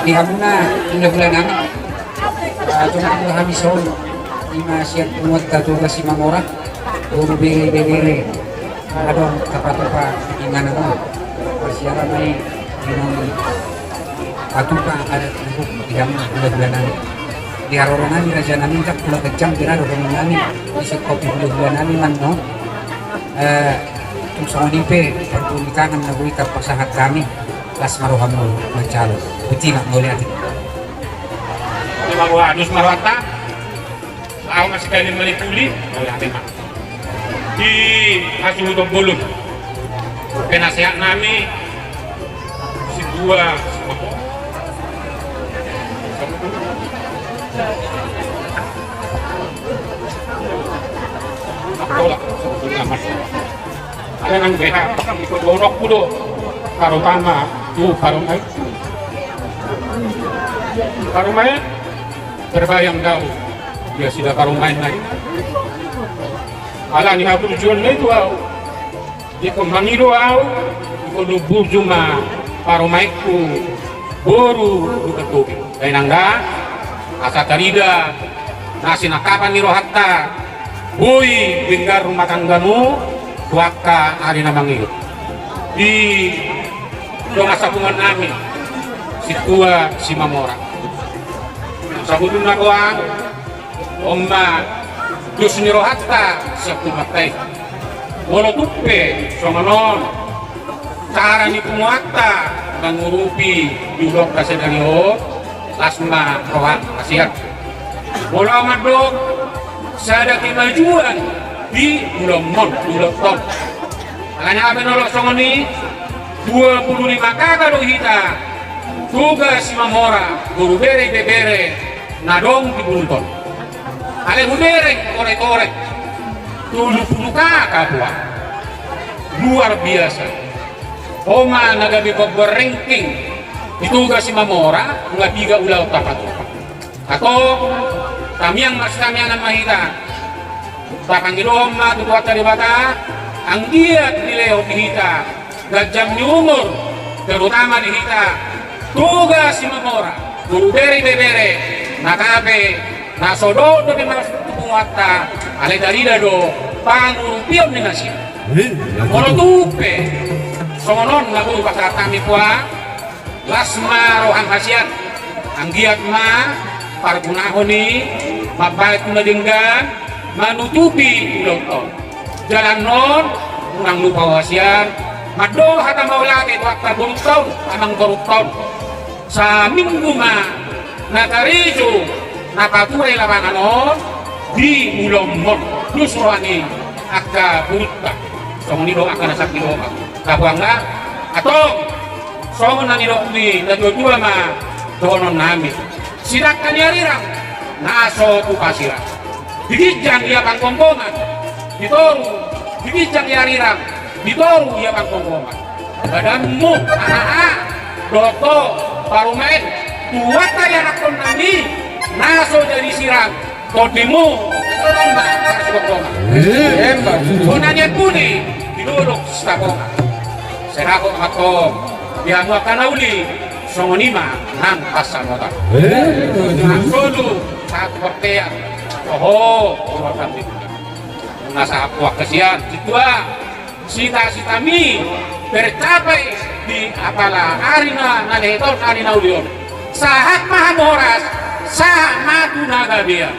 Dihamna bulan anak cuma kami son lima siap muat tatu si mamora guru bere adong kapatupa ingana mo persiapan may inong patupa ada untuk dihamna bulan anak di haroran nami raja nami tak pulau kejam kira do nami isi kopi bulan nami man no tung sama nipe perpunikangan nagui kapasahat kami las marohamu macalo betina ngoliat Mga buhanos marwata ako masih kalian malipuli ngoliatin mah di hasiludong bulog penasehat nami si dua tolak sebetulnya mas ada nang beha ikut borok pudo karutama tuh karumai berbayang daun dia sudah karumai naik ala ni aku tujuan itu au di komangiro au di lubu cuma karumaiku boru duketuki kainangga asa tarida nasi nakapan niro hatta bui binggar rumah tanggamu tuaka hari namangiro di dong asabungan nami si tua si mamora sabudun na kuang omma dus niro hatta siap tumatay wala tuppe somanon cara ni kumuata mangurupi julok kasi daliho lasma rohat kasihat wala madok sada kemajuan di ulomon ulokton makanya apa nolok songoni 25 kakak dong hita tugas si mamora guru bere nadong di bunton ale bere korek tulu kakak buah luar biasa oma nagabi ranking ditugas si mamora nga 3 ulaw tapat atau tamiyang tamiyangan mahita takang giloma tubuat dari bata ang giat nileo dihita gajam ni umur terutama dihita tugas si mamora guru bere nakabe nasodo do di mas tubuata ale darida do pangurupion ni nasi kalau tupe somonon lagu pasatami pua lasma rohan hasiat ang giat ma pargunahoni mabait madinggan manutupi ulong jalan non unang lupa wasian mado hata maulati wakta bulutong amang korupton sa minggu ma nakarijo nakaturay labangan on di ulong lusroani akka bulutta songonidong akka nasakidong kabuanga atau songonanidong ni nadudua ma donon namin sidak kanyarirang naso tukasira digijang iya pangkongkongan ditoru digijang yarirang ditoru iya pangkongkongan badanmu anak doto parumain tuwat kaya rakon nani naso jadi sirang kodimu lomba pangkongkongan hembat sonanya kuni diduduk setakongan serako makom yang wakanauli songonima nang pasal motor dulu satu pertea oh nasa puak kesian kedua sita mi tercapai di apalah arina naleton arina ulion sahat mahamoras sama tunaga dia